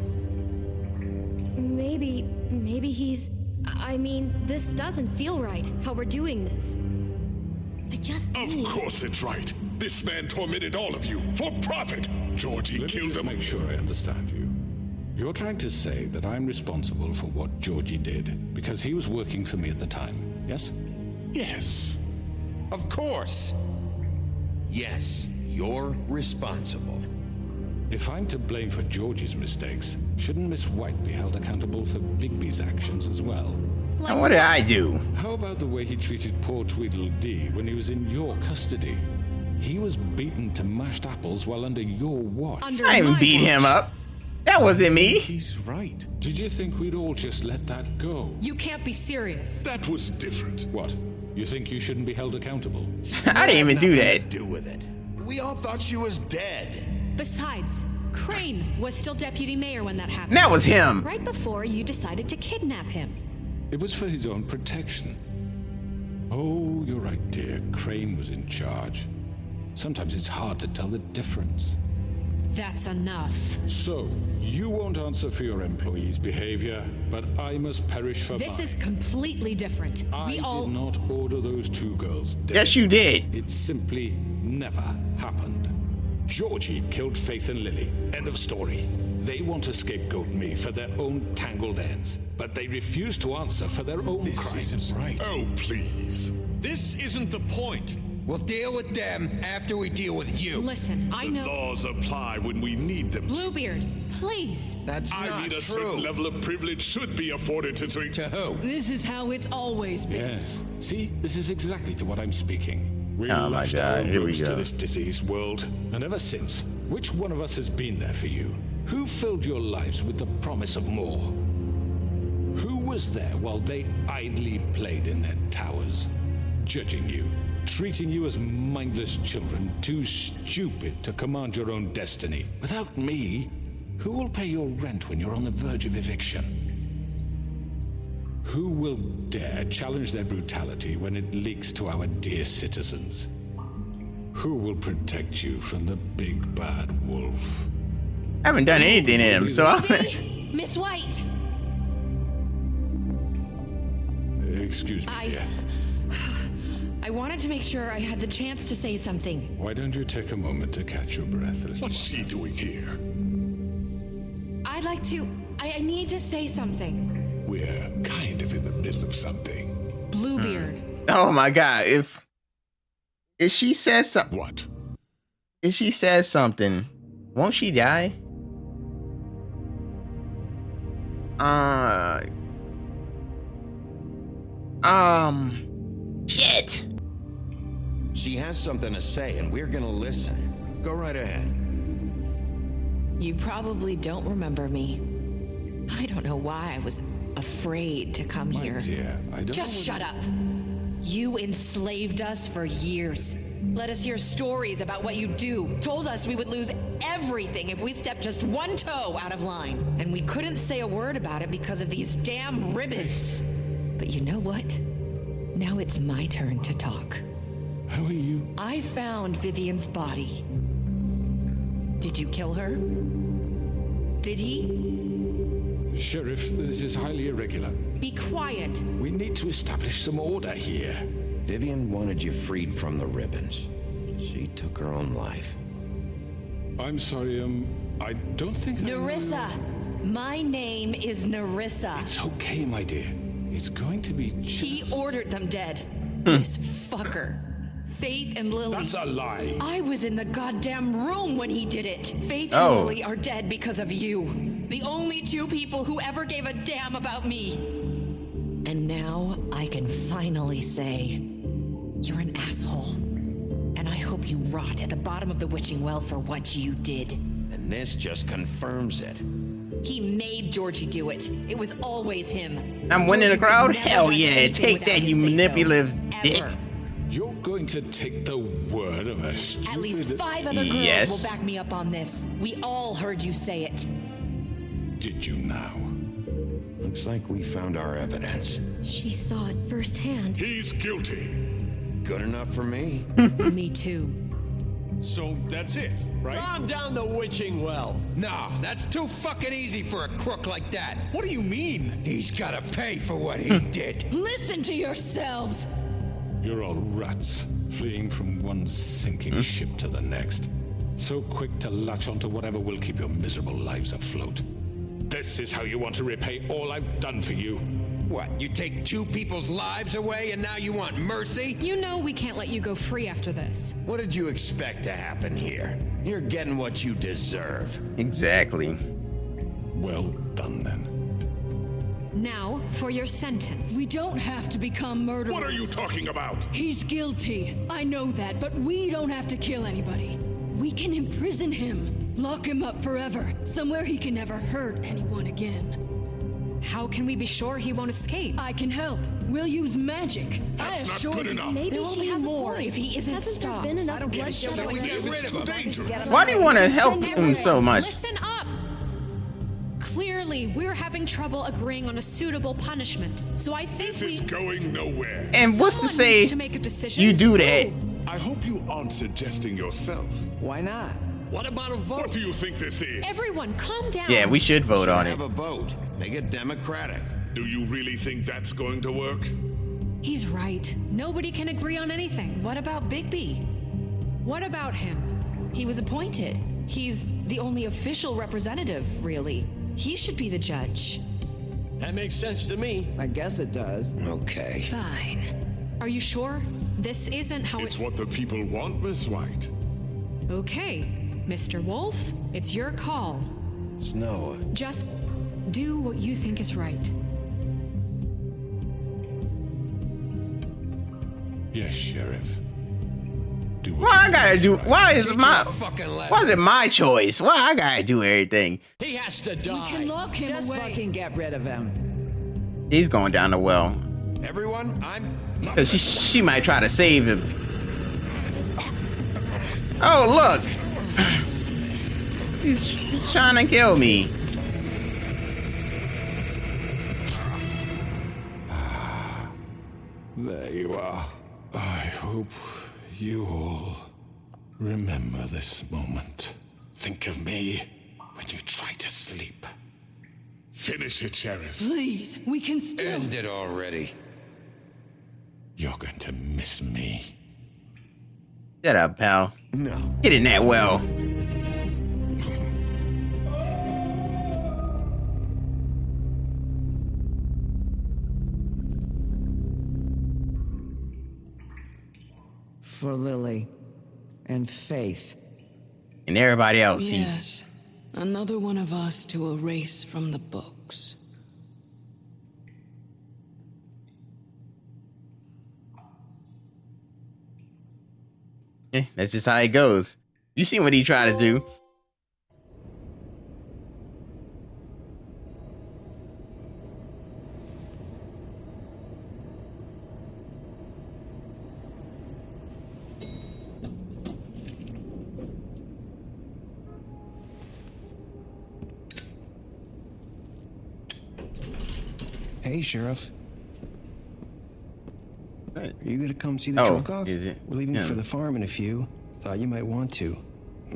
Maybe he's... I mean, this doesn't feel right, how we're doing this. I just Of need... course it's right. This man tormented all of you for profit. Georgie Let me killed just him. make sure I understand you. You're trying to say that I'm responsible for what Georgie did because he was working for me at the time, yes? Yes. Of course. Yes, you're responsible. If I'm to blame for Georgie's mistakes, shouldn't Miss White be held accountable for Bigby's actions as well? And what did I do? How about the way he treated poor Tweedledee when he was in your custody? He was beaten to mashed apples while under your watch. Under I didn't my beat watch. him up. That wasn't me. He's right. Did you think we'd all just let that go? You can't be serious. That was different. What? You think you shouldn't be held accountable? I didn't even do that. Do with it. We all thought she was dead. Besides, Crane was still deputy mayor when that happened. And that was him. Right before you decided to kidnap him. It was for his own protection. Oh, you're right, dear. Crane was in charge. Sometimes it's hard to tell the difference. That's enough. So, you won't answer for your employees' behavior, but I must perish for This mine. is completely different. I We all... did not order those two girls dead. Yes, you did. It simply never happened. Georgie killed Faith and Lily. End of story. They want to scapegoat me for their own tangled ends, but they refuse to answer for their own This crimes. isn't right. Oh, please. This isn't the point. We'll deal with them after we deal with you. Listen, I know... Laws apply when we need them. Bluebeard, please. That's I not mean, a true. certain level of privilege should be afforded to... To who? This is how it's always been. Yes. See, this is exactly to what I'm speaking. We Oh my lashed God, our here we roots to go. this diseased world, and ever since, which one of us has been there for you? Who filled your lives with the promise of more? Who was there while they idly played in their towers, judging you, treating you as mindless children, too stupid to command your own destiny? Without me, who will pay your rent when you're on the verge of eviction? Who will dare challenge their brutality when it leaks to our dear citizens? Who will protect you from the big bad wolf? I haven't done anything to him, so Miss White! Excuse me, dear. I wanted to make sure I had the chance to say something. Why don't you take a moment to catch your breath, little What's she doing here? I'd like to... I need to say something. We're kind of in the middle of something. Bluebeard. oh my God. If she says something, What? if she says something, won't she die? Shit. She has something to say, and we're gonna listen. Go right ahead. You probably don't remember me. I don't know why I was afraid to come My here. dear, I don't Just know shut up. You enslaved us for years. Let us hear stories about what you do. Told us we would lose everything if we stepped just one toe out of line. And we couldn't say a word about it because of these damn ribbons. But you know what? Now it's my turn to talk. How are you? I found Vivian's body. Did you kill her? Did he? Sheriff, this is highly irregular. Be quiet. We need to establish some order here. Vivian wanted you freed from the ribbons. She took her own life. I'm sorry, I don't think I know- Nerissa. My name is Nerissa. It's okay, my dear. It's going to be just... He ordered them dead. This fucker. Faith and Lily. That's a lie. I was in the goddamn room when he did it. Faith Oh. and Lily are dead because of you. The only two people who ever gave a damn about me. And now I can finally say, you're an asshole. And I hope you rot at the bottom of the witching well for what you did. And this just confirms it. He made Georgie do it. It was always him. I'm winning the Georgie crowd? would never Hell have yeah, anything take without that, his you say-so. manipulative dick. Ever. You're going to take the word of a stupid... At least 5 other girls Yes. will back me up on this. We all heard you say it. Did you now? Looks like we found our evidence. She saw it firsthand. He's guilty. Good enough for me. Me too. So that's it, right? Calm down the witching well. Nah, that's too fucking easy for a crook like that. What do you mean? He's gotta pay for what he did. Listen to yourselves! You're all rats, fleeing from one sinking ship to the next. So quick to latch onto whatever will keep your miserable lives afloat. This is how you want to repay all I've done for you. What, you take 2 people's lives away and now you want mercy? You know we can't let you go free after this. What did you expect to happen here? You're getting what you deserve. Exactly. Well done, then. Now, for your sentence. We don't have to become murderers. What are you talking about? He's guilty. I know that, but we don't have to kill anybody. We can imprison him. Lock him up forever. Somewhere he can never hurt anyone again. How can we be sure he won't escape? I can help. We'll use magic. That's I not assure good you. enough. Maybe There will she be has more a point. if he isn't Hasn't stopped. there been I enough don't get it. bloodshed So we already? get rid of him. Dangerous. Why do you want to help him so much? Listen up! Clearly, we're having trouble agreeing on a suitable punishment. So I think This we... is going nowhere. And what's to Someone say needs to make a decision. you do that? I hope you aren't suggesting yourself. Why not? What about a vote? What do you think this is? Everyone, calm down. Yeah, we should vote on it. Have a vote. Make it democratic. Do you really think that's going to work? He's right. Nobody can agree on anything. What about Bigby? What about him? He was appointed. He's the only official representative, really. He should be the judge. That makes sense to me. I guess it does. Okay. Fine. Are you sure? This isn't how It's what the people want, Miss White. Okay. Mr. Wolf, it's your call. Snow. Just do what you think is right. Yes, Sheriff. Do what Why I you gotta think do? is right. Why is Teach my? him a fucking lesson. Why is it my choice? Why I gotta do everything? He has to die. We can lock him Just away. fucking get rid of him. He's going down the well. Everyone, I'm... Cause she might try to save him. Oh look, he's trying to kill me. There you are. I hope you all remember this moment. Think of me when you try to sleep. Finish it, Sheriff. Please, we can still. End it already. You're going to miss me. Shut up, pal. No. Get in that well. For Lily and Faith. And everybody else. See, Yes, another one of us to erase from the books. that's just how it goes. You seen what he tried to do. Hey, Sheriff. What? Are you gonna come see the Oh, truck off? is it We're leaving him? for the farm in a few. Thought you might want to.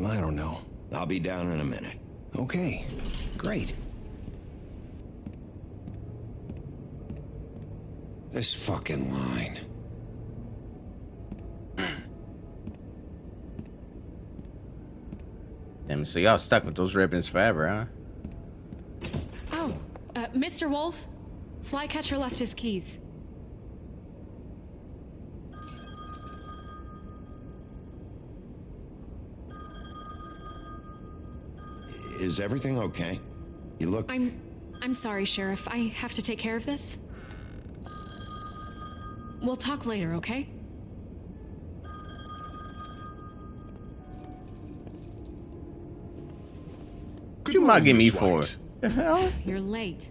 I don't know. I'll be down in a minute. Okay, great. This fucking line. Damn, so y'all stuck with those ribbons forever, huh? Oh, Mr. Wolf, Flycatcher left his keys. Is everything okay? You look... I'm sorry, Sheriff. I have to take care of this. We'll talk later, okay? What you mugging me for? The hell? You're late.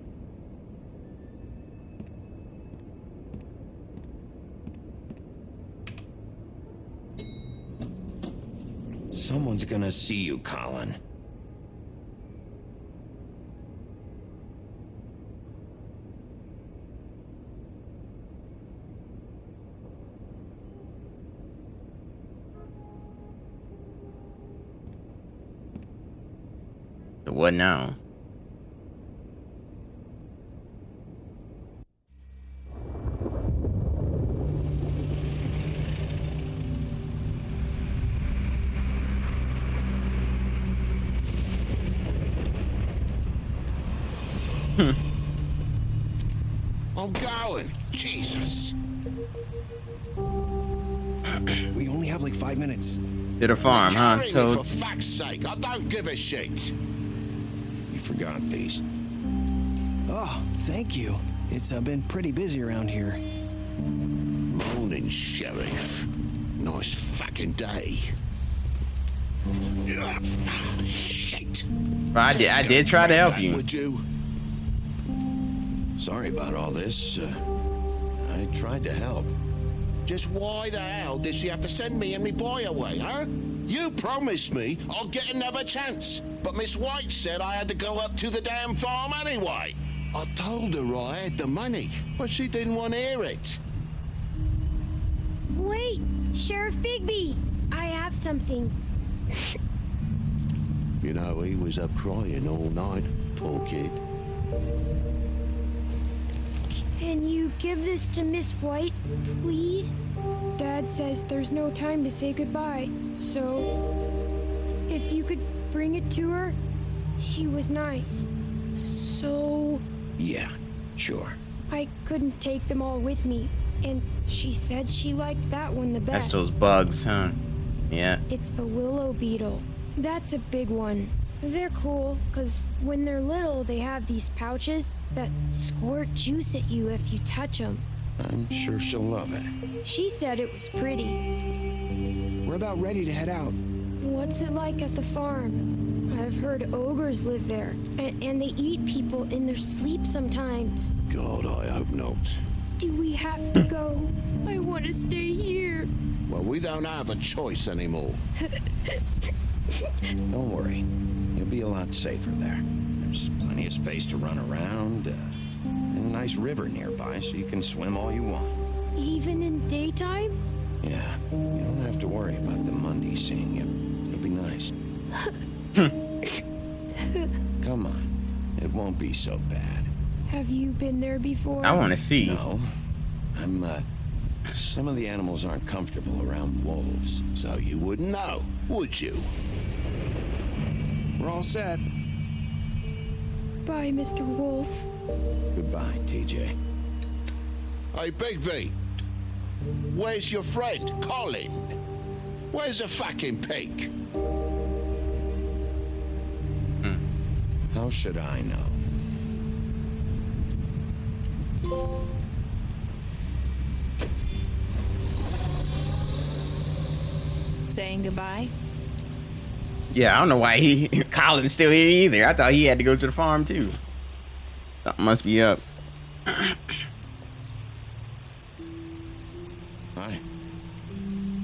Someone's gonna see you, Colin. What now? I'm going. Jesus. We only have like 5 minutes. To the farm, huh? Carry me, Toad. for fuck's sake, I don't give a shit. You forgot these. Oh, thank you. It's been pretty busy around here. Morning, Sheriff. Nice fucking day. Shit. I did try to help you. Would you? Sorry about all this. I tried to help. Just why the hell did she have to send me and me boy away, huh? You promised me I'll get another chance, but Miss White said I had to go up to the damn farm anyway. I told her I had the money, but she didn't want to hear it. Wait, Sheriff Bigby, I have something. You know, he was up crying all night, poor kid. Can you give this to Miss White, please? Dad says there's no time to say goodbye, so if you could bring it to her, she was nice. So... Yeah, sure. I couldn't take them all with me, and she said she liked that one the best. That's those bugs, huh? Yeah. It's a willow beetle. That's a big one. They're cool, because when they're little, they have these pouches that squirt juice at you if you touch them. I'm sure she'll love it. She said it was pretty. We're about ready to head out. What's it like at the farm? I've heard ogres live there, and they eat people in their sleep sometimes. God, I hope not. Do we have to go? I want to stay here. Well, we don't have a choice anymore. Don't worry. You'll be a lot safer there. There's plenty of space to run around, and a nice river nearby so you can swim all you want. Even in daytime? Yeah, you don't have to worry about the Monday seeing you. It'll be nice. Come on. It won't be so bad. Have you been there before? I want to see. No. Some of the animals aren't comfortable around wolves, so you wouldn't know, would you? We're all set. Bye, Mr. Wolf. Goodbye, TJ. Hey, Bigby. Where's your friend, Colin? Where's the fucking pig? How should I know? Saying goodbye? Yeah, I don't know why Colin's still here either. I thought he had to go to the farm too. Something must be up. Hi.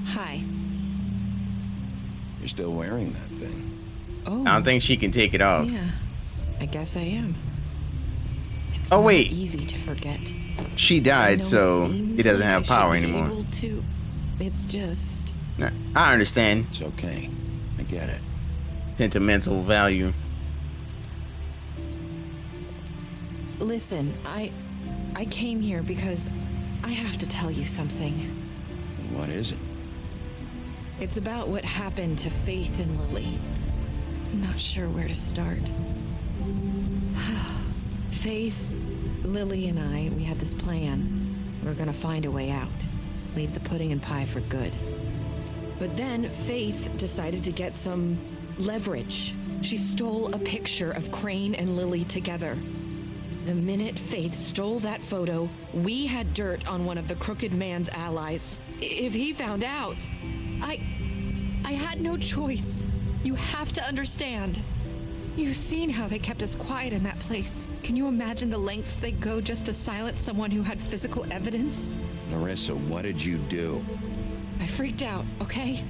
Hi. You're still wearing that thing. Oh. I don't think she can take it off. Yeah, I guess I am. It's Oh, not wait. easy to forget. She died, so he doesn't have power anymore. Able to. It's just. Nah, I understand. It's okay. I get it. Sentimental value. Listen, I came here because I have to tell you something. What is it? It's about what happened to Faith and Lily. I'm not sure where to start. Faith, Lily, and I, we had this plan. We were gonna find a way out. Leave the pudding and pie for good. But then Faith decided to get some leverage. She stole a picture of Crane and Lily together. The minute Faith stole that photo, we had dirt on one of the Crooked Man's allies. If he found out, I had no choice. You have to understand. You've seen how they kept us quiet in that place. Can you imagine the lengths they go just to silence someone who had physical evidence? Marissa, what did you do? I freaked out, okay?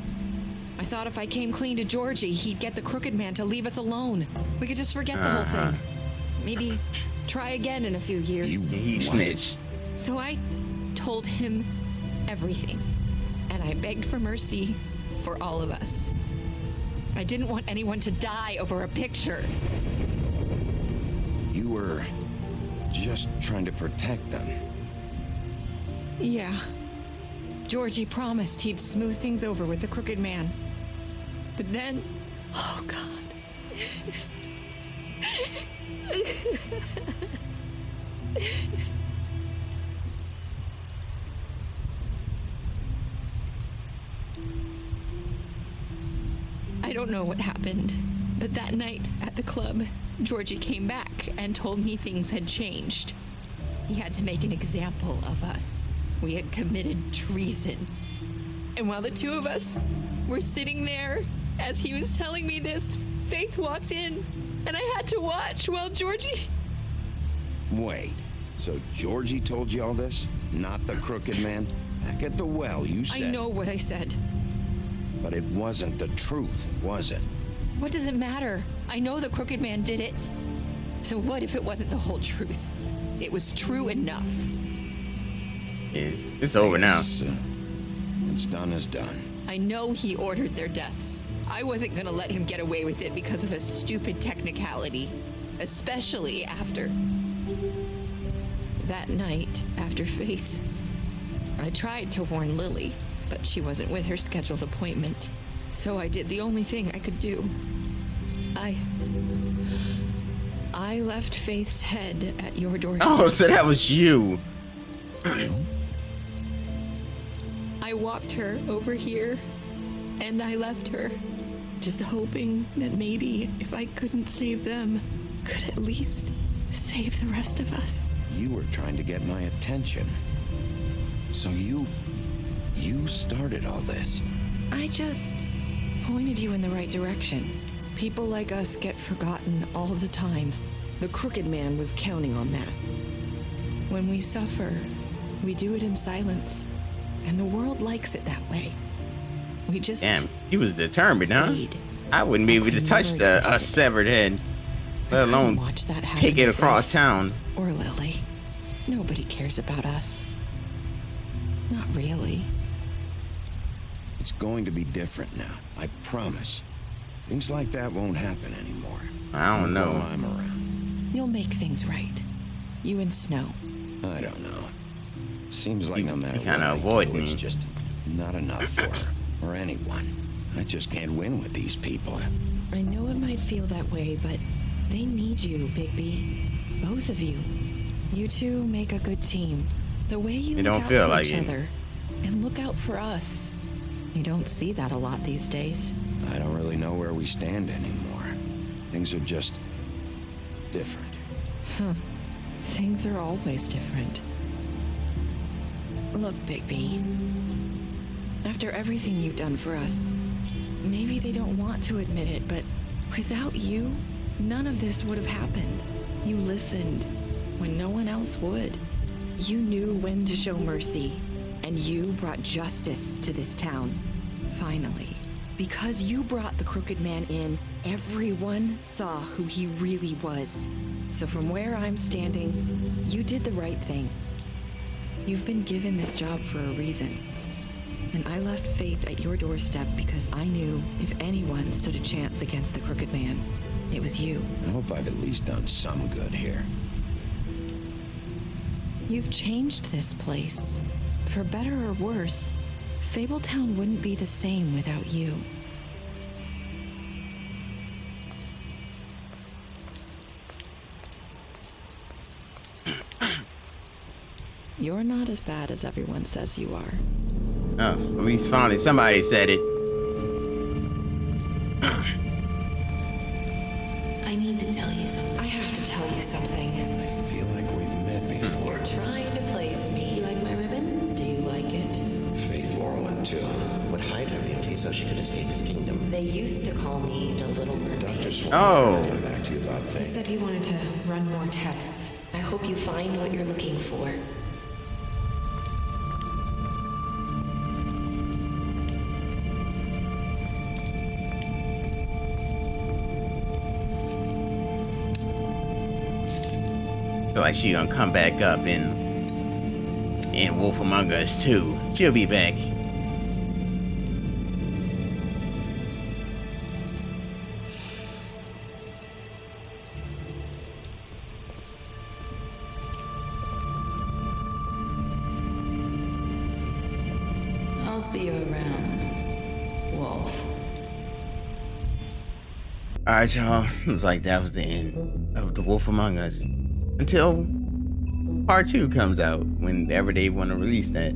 I thought if I came clean to Georgie, he'd get the Crooked Man to leave us alone. We could just forget the whole thing. Maybe try again in a few years. He snitched. So I told him everything. And I begged for mercy for all of us. I didn't want anyone to die over a picture. You were just trying to protect them. Yeah. Georgie promised he'd smooth things over with the Crooked Man. But then... Oh, God. I don't know what happened, but that night at the club, Georgie came back and told me things had changed. He had to make an example of us. We had committed treason. And while the two of us were sitting there, as he was telling me this, Faith walked in, and I had to watch while Georgie... Wait, so Georgie told you all this? Not the Crooked Man? Back at the well, you said... I know what I said. But it wasn't the truth, was it? What does it matter? I know the Crooked Man did it. So what if it wasn't the whole truth? It was true enough. It's over now. It's done is done. I know he ordered their deaths. I wasn't gonna let him get away with it because of a stupid technicality. Especially after... That night, after Faith, I tried to warn Lily, but she wasn't with her scheduled appointment. So I did the only thing I could do. I left Faith's head at your doorstep. Oh, so that was you. I walked her over here, and I left her, just hoping that maybe if I couldn't save them, could at least save the rest of us. You were trying to get my attention. So you started all this. I just pointed you in the right direction. People like us get forgotten all the time. The Crooked Man was counting on that. When we suffer, we do it in silence. And the world likes it that way. We just... Damn, he was determined, huh? I wouldn't be able to touch a severed head, let alone take it across town. Or Lily. Nobody cares about us. Not really. It's going to be different now, I promise. Things like that won't happen anymore. I don't know. While I'm around. You'll make things right. You and Snow. I don't know. Seems like no matter kind of what I avoid do, me. it's just not enough for her or anyone. I just can't win with these people. I know it might feel that way, but they need you, Bigby. Both of you. You two make a good team. The way you It look don't out feel for like each it. other and look out for us. You don't see that a lot these days. I don't really know where we stand anymore. Things are just different. Huh. Things are always different. Look, Bigby. After everything you've done for us, maybe they don't want to admit it, but without you, none of this would have happened. You listened when no one else would. You knew when to show mercy, and you brought justice to this town. Finally. Because you brought the Crooked Man in, everyone saw who he really was. So from where I'm standing, you did the right thing. You've been given this job for a reason. And I left Faith at your doorstep because I knew if anyone stood a chance against the Crooked Man, it was you. I hope I've at least done some good here. You've changed this place. For better or worse, Fabletown wouldn't be the same without you. You're not as bad as everyone says you are. Oh, at least finally somebody said it. I need to tell you something. I have to tell you something. I feel like we've met before. You're trying to place me. You like my ribbon? Do you like it? Faith Laurel and to would hide her beauty so she could escape his kingdom. They used to call me the Little Mermaid. Oh. Back to you about He said he wanted to run more tests. I hope you find what you're looking for. Feel like she gonna come back up in Wolf Among Us too. She'll be back. I'll see you around, Wolf. Alright, y'all. Looks like that was the end of The Wolf Among Us. Until part 2 comes out, whenever they want to release that.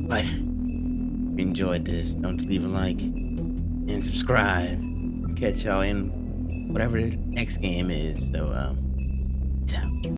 But if you enjoyed this, don't leave a like and subscribe. Catch y'all in whatever the next game is. So